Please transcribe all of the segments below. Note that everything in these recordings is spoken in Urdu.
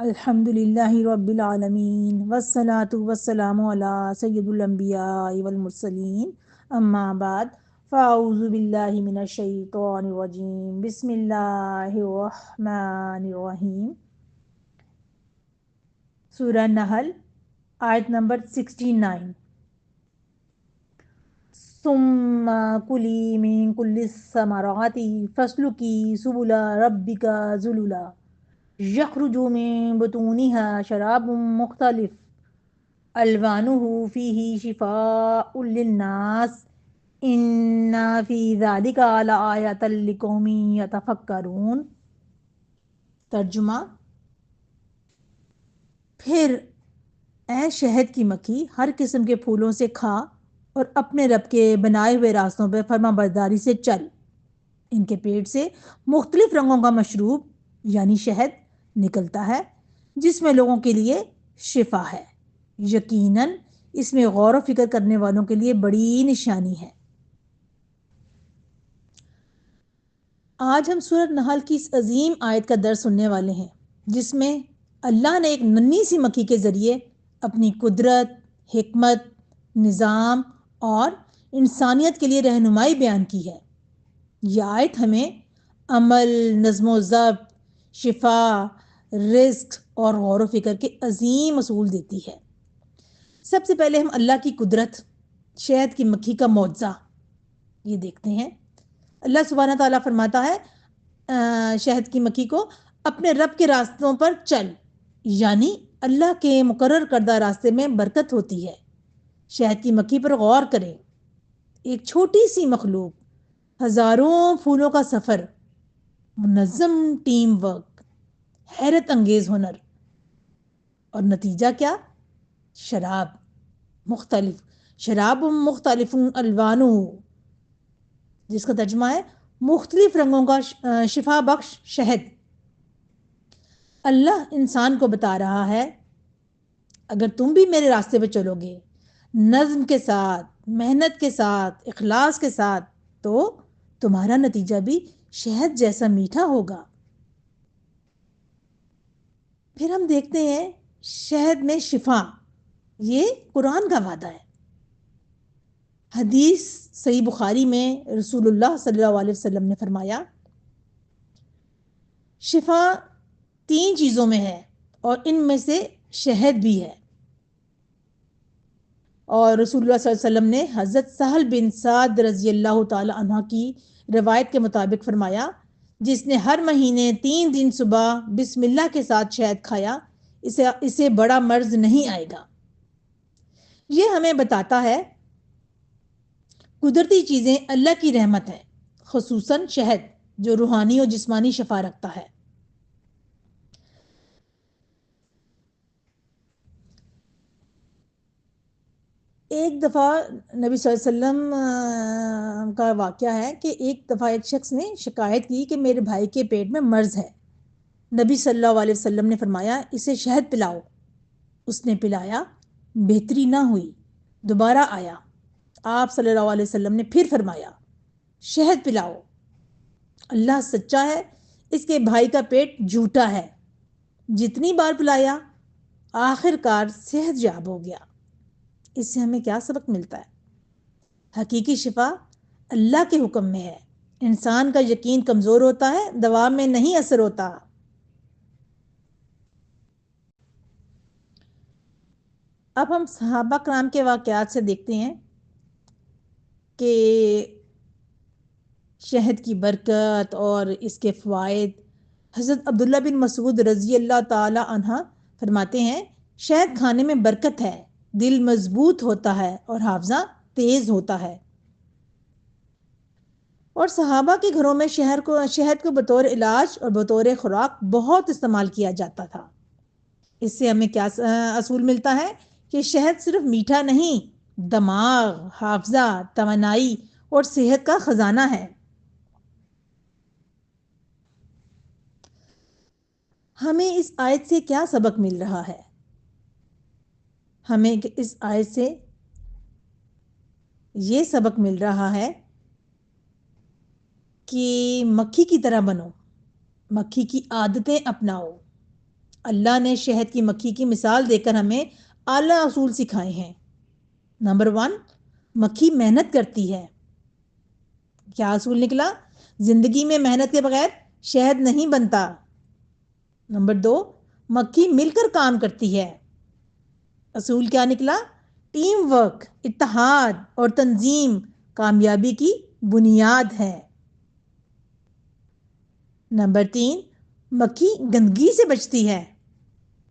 الحمدللہ رب العالمین والصلاة والسلام علی سید الانبیاء والمرسلین اما بعد فاعوذ باللہ من الشیطان الرجیم بسم اللہ الرحمن الرحیم۔ سورہ نحل آیت نمبر 69۔ ثم کلی من کل الثمرات فاسلکی سبل ربک ذللا یخرج من بطونها شراب مختلف الوانه فیہ شفاء للناس ان فی ذلک لآیۃ لقوم یتفکرون۔ ترجمہ: پھر اے شہد کی مکھی، ہر قسم کے پھولوں سے کھا اور اپنے رب کے بنائے ہوئے راستوں پہ فرما برداری سے چل۔ ان کے پیٹ سے مختلف رنگوں کا مشروب یعنی شہد نکلتا ہے جس میں لوگوں کے لیے شفا ہے۔ یقیناً اس میں غور و فکر کرنے والوں کے لیے بڑی نشانی ہے۔ آج ہم سورۃ نحل کی اس عظیم آیت کا درس سننے والے ہیں جس میں اللہ نے ایک ننھی سی مکھی کے ذریعے اپنی قدرت، حکمت، نظام اور انسانیت کے لیے رہنمائی بیان کی ہے۔ یہ آیت ہمیں عمل، نظم و ضبط، شفا، رزق اور غور و فکر کے عظیم اصول دیتی ہے۔ سب سے پہلے ہم اللہ کی قدرت، شہد کی مکھی کا معجزہ یہ دیکھتے ہیں۔ اللہ سبحانہ تعالیٰ فرماتا ہے شہد کی مکھی کو اپنے رب کے راستوں پر چل، یعنی اللہ کے مقرر کردہ راستے میں برکت ہوتی ہے۔ شہد کی مکھی پر غور کریں۔ ایک چھوٹی سی مخلوق، ہزاروں پھولوں کا سفر، منظم ٹیم ورک، حیرت انگیز ہنر، اور نتیجہ کیا؟ شراب مختلف الوانہ، جس کا ترجمہ ہے مختلف رنگوں کا شفا بخش شہد۔ اللہ انسان کو بتا رہا ہے اگر تم بھی میرے راستے پہ چلو گے نظم کے ساتھ، محنت کے ساتھ، اخلاص کے ساتھ، تو تمہارا نتیجہ بھی شہد جیسا میٹھا ہوگا۔ پھر ہم دیکھتے ہیں شہد میں شفا، یہ قرآن کا وعدہ ہے۔ حدیث صحیح بخاری میں رسول اللہ صلی اللہ علیہ وسلم نے فرمایا شفا 3 چیزوں میں ہے اور ان میں سے شہد بھی ہے۔ اور رسول اللہ صلی اللہ علیہ وسلم نے حضرت سہل بن سعد رضی اللہ تعالی عنہ کی روایت کے مطابق فرمایا جس نے ہر مہینے 3 دن صبح بسم اللہ کے ساتھ شہد کھایا اسے بڑا مرض نہیں آئے گا۔ یہ ہمیں بتاتا ہے قدرتی چیزیں اللہ کی رحمت ہے، خصوصاً شہد جو روحانی اور جسمانی شفا رکھتا ہے۔ ایک دفعہ نبی صلی اللہ علیہ وسلم کا واقعہ ہے کہ ایک دفعہ ایک شخص نے شکایت کی کہ میرے بھائی کے پیٹ میں مرض ہے۔ نبی صلی اللہ علیہ وسلم نے فرمایا اسے شہد پلاؤ۔ اس نے پلایا، بہتری نہ ہوئی، دوبارہ آیا۔ آپ صلی اللہ علیہ وسلم نے پھر فرمایا شہد پلاؤ۔ اللہ سچا ہے، اس کے بھائی کا پیٹ جھوٹا ہے۔ جتنی بار پلایا آخر کار صحت یاب ہو گیا۔ اس سے ہمیں کیا سبق ملتا ہے؟ حقیقی شفا اللہ کے حکم میں ہے۔ انسان کا یقین کمزور ہوتا ہے، دوا میں نہیں اثر ہوتا۔ اب ہم صحابہ کرام کے واقعات سے دیکھتے ہیں کہ شہد کی برکت اور اس کے فوائد۔ حضرت عبداللہ بن مسعود رضی اللہ تعالی عنہ فرماتے ہیں شہد کھانے میں برکت ہے، دل مضبوط ہوتا ہے اور حافظہ تیز ہوتا ہے۔ اور صحابہ کے گھروں میں شہد کو بطور علاج اور بطور خوراک بہت استعمال کیا جاتا تھا۔ اس سے ہمیں کیا اصول ملتا ہے کہ شہد صرف میٹھا نہیں، دماغ، حافظہ، توانائی اور صحت کا خزانہ ہے۔ ہمیں اس آیت سے کیا سبق مل رہا ہے؟ ہمیں اس آیت سے یہ سبق مل رہا ہے کہ مکھی کی طرح بنو، مکھی کی عادتیں اپناؤ، اللہ نے شہد کی مکھی کی مثال دے کر ہمیں اعلیٰ اصول سکھائے ہیں۔ نمبر 1، مکھی محنت کرتی ہے۔ کیا اصول نکلا؟ زندگی میں محنت کے بغیر شہد نہیں بنتا۔ نمبر 2، مکھی مل کر کام کرتی ہے۔ اصول کیا نکلا؟ ٹیم ورک، اتحاد اور تنظیم کامیابی کی بنیاد ہے۔ نمبر 3، مکھی گندگی سے بچتی ہے۔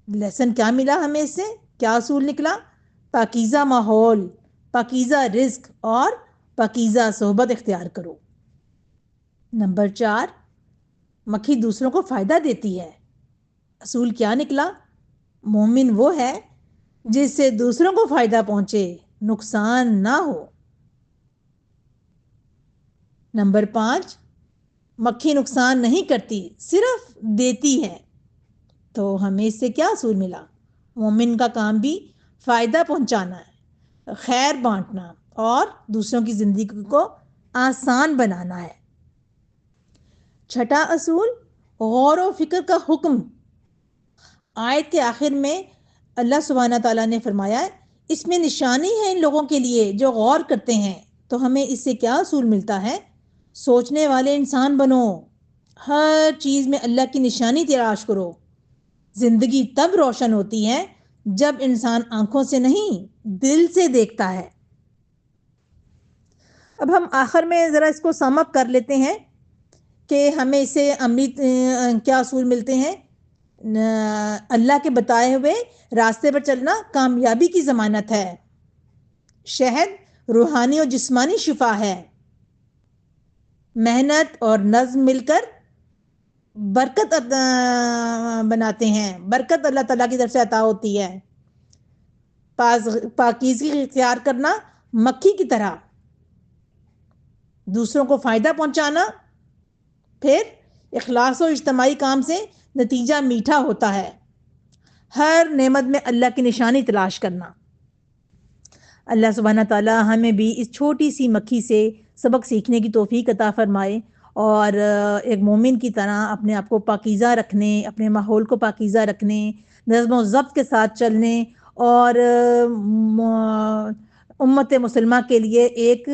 لیسن کیا ملا ہمیں اس سے؟ کیا اصول نکلا؟ پاکیزہ ماحول، پاکیزہ رزق اور پاکیزہ صحبت اختیار کرو۔ نمبر 4، مکھی دوسروں کو فائدہ دیتی ہے۔ اصول کیا نکلا؟ مومن وہ ہے جس سے دوسروں کو فائدہ پہنچے، نقصان نہ ہو۔ نمبر 5، مکھی نقصان نہیں کرتی، صرف دیتی ہے۔ تو ہمیں اس سے کیا اصول ملا؟ مومن کا کام بھی فائدہ پہنچانا ہے، خیر بانٹنا اور دوسروں کی زندگی کو آسان بنانا ہے۔ چھٹا اصول، غور و فکر کا حکم۔ آیت کے آخر میں اللہ سبحانہ تعالیٰ نے فرمایا اس میں نشانی ہے ان لوگوں کے لیے جو غور کرتے ہیں۔ تو ہمیں اس سے کیا اصول ملتا ہے؟ سوچنے والے انسان بنو، ہر چیز میں اللہ کی نشانی تلاش کرو۔ زندگی تب روشن ہوتی ہے جب انسان آنکھوں سے نہیں دل سے دیکھتا ہے۔ اب ہم آخر میں ذرا اس کو سم اپ کر لیتے ہیں کہ ہمیں اس سے عملی کیا اصول ملتے ہیں۔ اللہ کے بتائے ہوئے راستے پر چلنا کامیابی کی ضمانت ہے۔ شہد روحانی اور جسمانی شفا ہے۔ محنت اور نظم مل کر برکت بناتے ہیں، برکت اللہ تعالیٰ کی طرف سے عطا ہوتی ہے۔ پاکیزگی اختیار کرنا مکھی کی طرح، دوسروں کو فائدہ پہنچانا، پھر اخلاص و اجتماعی کام سے نتیجہ میٹھا ہوتا ہے۔ ہر نعمت میں اللہ کی نشانی تلاش کرنا۔ اللہ سبحانہ تعالیٰ ہمیں بھی اس چھوٹی سی مکھی سے سبق سیکھنے کی توفیق عطا فرمائے اور ایک مومن کی طرح اپنے آپ کو پاکیزہ رکھنے، اپنے ماحول کو پاکیزہ رکھنے، نظم و ضبط کے ساتھ چلنے اور امت مسلمہ کے لیے ایک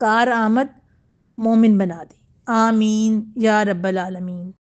کارآمد مومن بنا دے۔ آمین یا رب العالمین۔